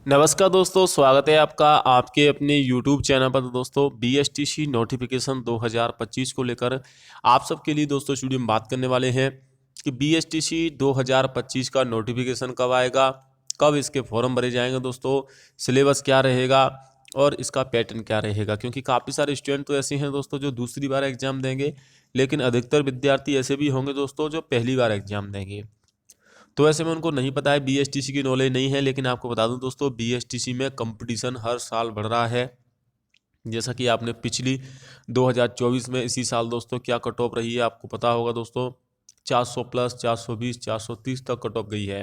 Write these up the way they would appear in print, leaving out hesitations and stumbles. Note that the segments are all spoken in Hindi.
नमस्कार दोस्तों, स्वागत है आपका आपके अपने YouTube चैनल पर। तो दोस्तों BSTC नोटिफिकेशन 2025 को लेकर आप सबके लिए दोस्तों स्टूडियो में बात करने वाले हैं कि BSTC 2025 का नोटिफिकेशन कब आएगा, कब इसके फॉर्म भरे जाएंगे दोस्तों, सिलेबस क्या रहेगा और इसका पैटर्न क्या रहेगा। क्योंकि काफ़ी सारे स्टूडेंट तो ऐसे हैं दोस्तों जो दूसरी बार एग्जाम देंगे, लेकिन अधिकतर विद्यार्थी ऐसे भी होंगे दोस्तों जो पहली बार एग्जाम देंगे। तो ऐसे में उनको नहीं पता है, BSTC की नॉलेज नहीं है। लेकिन आपको बता दूं दोस्तों, BSTC में कंपटीशन हर साल बढ़ रहा है। जैसा कि आपने पिछली 2024 में इसी साल दोस्तों क्या कट ऑफ रही है आपको पता होगा दोस्तों। 400 प्लस, 420, 430 तक कट ऑफ गई है।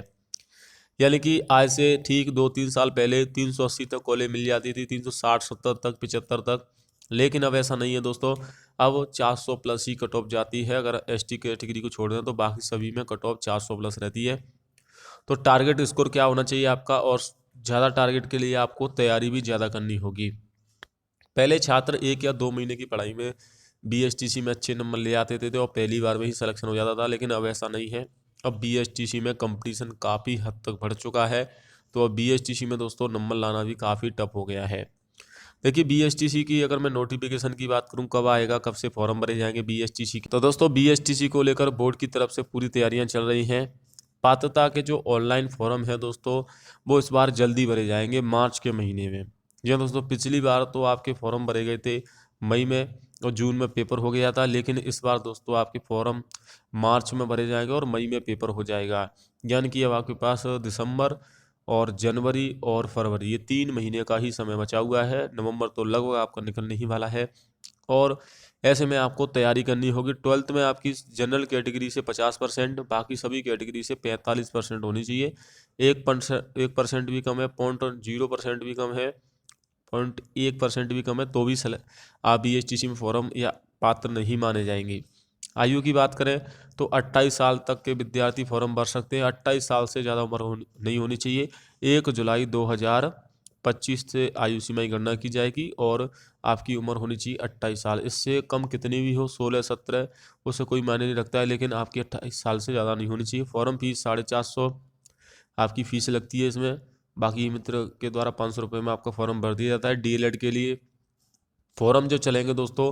यानी कि आज से ठीक 2-3 साल पहले 380 तक कॉलेज मिल जाती थी, 360, 70 तक, 75 तक। लेकिन अब ऐसा नहीं है दोस्तों। अब 400 प्लस ही कट ऑफ जाती है। अगर ST कैटेगरी को छोड़ दें तो बाकी सभी में कट ऑफ 400 प्लस रहती है। तो टारगेट स्कोर क्या होना चाहिए आपका, और ज़्यादा टारगेट के लिए आपको तैयारी भी ज़्यादा करनी होगी। पहले छात्र 1 या 2 महीने की पढ़ाई में BSTC में अच्छे नंबर ले आते थे और पहली बार में ही सिलेक्शन हो जाता था। लेकिन अब ऐसा नहीं है। अब BSTC में कंपटीशन काफ़ी हद तक बढ़ चुका है। तो अब BSTC में दोस्तों नंबर लाना भी काफ़ी टफ हो गया है। देखिए, BSTC की अगर मैं नोटिफिकेशन की बात करूं, कब आएगा, कब से फॉर्म भरे जाएंगे BSTC की, तो दोस्तों BSTC को लेकर बोर्ड की तरफ से पूरी तैयारियां चल रही हैं। पात्रता के जो ऑनलाइन फॉर्म है दोस्तों, वो इस बार जल्दी भरे जाएंगे, मार्च के महीने में। जी हाँ दोस्तों, पिछली बार तो आपके फॉर्म भरे गए थे मई में और जून में पेपर हो गया था। लेकिन इस बार दोस्तों आपके फॉर्म मार्च में भरे जाएंगे और मई में पेपर हो जाएगा। यानी कि अब आपके पास दिसंबर और जनवरी और फरवरी, ये 3 महीने का ही समय बचा हुआ है। नवंबर तो लगभग आपका निकलने ही वाला है। और ऐसे में आपको तैयारी करनी होगी। 12th में आपकी जनरल कैटेगरी से 50%, बाकी सभी कैटेगरी से 45% होनी चाहिए। 1% भी कम है, 0.0% भी कम है, 0.1% भी कम है, तो भी आप BSTC में फॉर्म या पात्र नहीं माने जाएंगे। आयु की बात करें तो 28 साल तक के विद्यार्थी फॉर्म भर सकते हैं। 28 साल से ज़्यादा उम्र नहीं होनी चाहिए। 1 जुलाई 2025 से आयु सीमा की गणना की जाएगी और आपकी उम्र होनी चाहिए 28 साल। इससे कम कितनी भी हो, 16, 17, उससे कोई मायने नहीं रखता है। लेकिन आपकी 28 साल से ज़्यादा नहीं होनी चाहिए। फॉर्म फीस 450 आपकी फ़ीस लगती है इसमें। बाकी मित्र के द्वारा 500 रुपये में आपका फॉर्म भर दिया जाता है। DLED के लिए फॉरम जो चलेंगे दोस्तों,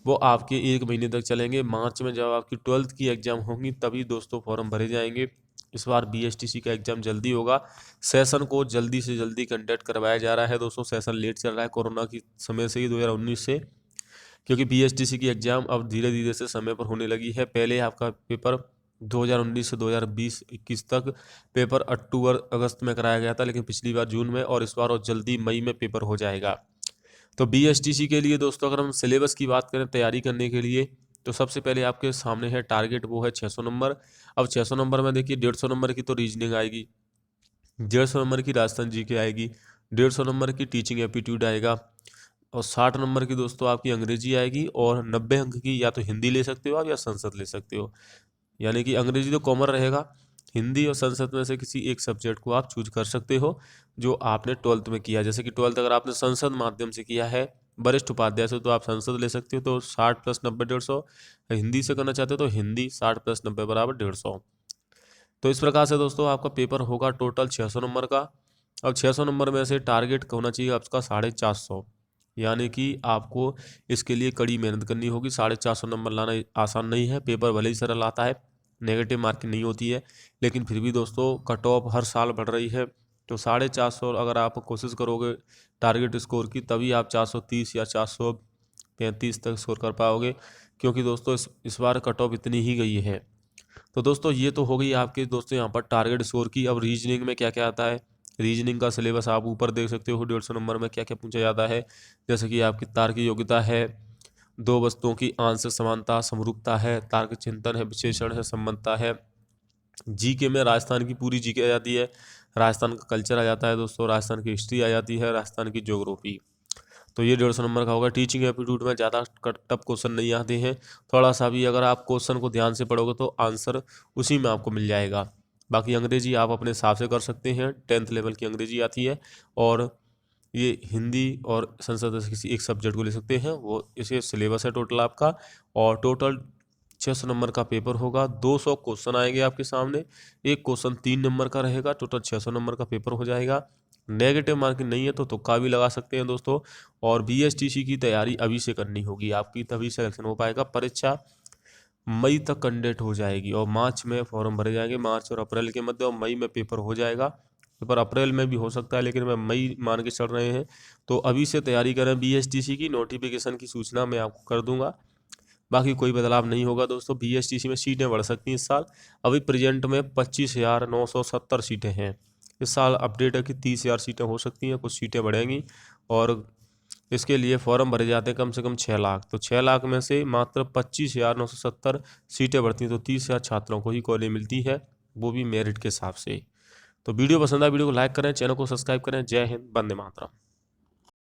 वो आपके 1 महीने तक चलेंगे। मार्च में जब आपकी 12th की एग्ज़ाम होंगी तभी दोस्तों फॉर्म भरे जाएंगे। इस बार BSTC का एग्ज़ाम जल्दी होगा। सेशन को जल्दी से जल्दी कंडक्ट करवाया जा रहा है दोस्तों। सेशन लेट चल रहा है कोरोना की समय से ही, 2019 से। क्योंकि BSTC की एग्ज़ाम अब धीरे धीरे से समय पर होने लगी है। पहले आपका पेपर 2019 से 2020-21 तक पेपर अक्टूबर अगस्त में कराया गया था, लेकिन पिछली बार जून में, और इस बार और जल्दी मई में पेपर हो जाएगा। तो BSTC के लिए दोस्तों अगर हम सिलेबस की बात करें तैयारी करने के लिए, तो सबसे पहले आपके सामने है टारगेट, वो है 600 नंबर। अब 600 नंबर में देखिए 150 नंबर की तो रीजनिंग आएगी, 150 नंबर की राजस्थान GK आएगी, 150 नंबर की टीचिंग एप्टीट्यूड आएगा, और 60 नंबर की दोस्तों आपकी अंग्रेजी आएगी, और 90 अंक की या तो हिंदी ले सकते हो आप या संस्कृत ले सकते हो। यानी कि अंग्रेजी तो कॉमन रहेगा। हिंदी और संस्कृत में से किसी एक सब्जेक्ट को आप चूज कर सकते हो जो आपने 12th में किया। जैसे कि 12th अगर आपने संस्कृत माध्यम से किया है, वरिष्ठ उपाध्याय से, तो आप संस्कृत ले सकते हो, तो 60 प्लस 90 150। हिंदी से करना चाहते हो तो हिंदी 60 प्लस 90 बराबर 150। तो इस प्रकार से दोस्तों आपका पेपर होगा टोटल 600 नंबर का। अब 600 नंबर में से टारगेट होना चाहिए आपका 450। यानी कि आपको इसके लिए कड़ी मेहनत करनी होगी। 450 नंबर लाना आसान नहीं है। पेपर भले ही सरल आता है, नेगेटिव मार्किंग नहीं होती है, लेकिन फिर भी दोस्तों कट ऑफ हर साल बढ़ रही है। तो 450 अगर आप कोशिश करोगे टारगेट स्कोर की, तभी आप 430 या 435 तक स्कोर कर पाओगे। क्योंकि दोस्तों इस बार कट ऑफ इतनी ही गई है। तो दोस्तों ये तो हो गई आपके दोस्तों यहाँ पर टारगेट स्कोर की। अब रीजनिंग में क्या क्या आता है, रीजनिंग का सिलेबस आप ऊपर देख सकते हो। 150 नंबर में क्या क्या पूछा जाता है, जैसे कि आपकी तार्किक योग्यता है, दो वस्तुओं की आंशिक समानता समरूपता है, तार्किक चिंतन है, विशेषण है, संबंधता है। GK में राजस्थान की पूरी GK आ जाती है, राजस्थान का कल्चर आ जाता है दोस्तों, राजस्थान की हिस्ट्री आ जाती है, राजस्थान की ज्योग्राफी। तो ये 150 नंबर का होगा। टीचिंग एप्टीट्यूड में ज़्यादा टफ क्वेश्चन नहीं आते हैं। थोड़ा सा भी अगर आप क्वेश्चन को ध्यान से पढ़ोगे तो आंसर उसी में आपको मिल जाएगा। बाकी अंग्रेजी आप अपने हिसाब से कर सकते हैं, 10th लेवल की अंग्रेजी आती है। और ये हिंदी और संस्कृत से किसी एक सब्जेक्ट को ले सकते हैं, वो इसे सिलेबस है टोटल आपका। और टोटल 600 नंबर का पेपर होगा। 200 क्वेश्चन आएंगे आपके सामने। एक क्वेश्चन 3 नंबर का रहेगा। टोटल 600 नंबर का पेपर हो जाएगा। नेगेटिव मार्किंग नहीं है तो तुक्का भी लगा सकते हैं दोस्तों। और बीएसटीसी की तैयारी अभी से करनी होगी आपकी, तभी सिलेक्शन हो पाएगा। परीक्षा मई तक कंडक्ट हो जाएगी और मार्च में फॉर्म भरे जाएंगे, मार्च और अप्रैल के मध्य, और मई में पेपर हो जाएगा। पेपर अप्रैल में भी हो सकता है, लेकिन मैं मई मान के चल रहे हैं। तो अभी से तैयारी करें। बीएसटीसी की नोटिफिकेशन की सूचना मैं आपको कर दूंगा। बाकी कोई बदलाव नहीं होगा दोस्तों। बीएसटीसी में सीटें बढ़ सकती हैं इस साल। अभी प्रेजेंट में 25,970 सीटें हैं। इस साल अपडेट है कि 30,000 सीटें हो सकती हैं, कुछ सीटें बढ़ेंगी। और इसके लिए फॉर्म भरे जाते हैं कम से कम 6 लाख। तो 6 लाख में से मात्र 25,970 सीटें बढ़ती हैं, तो 30,000 छात्रों को ही कॉलेज मिलती है, वो भी मेरिट के हिसाब से। तो वीडियो पसंद आए वीडियो को लाइक करें, चैनल को सब्सक्राइब करें। जय हिंद, वंदे मातरम।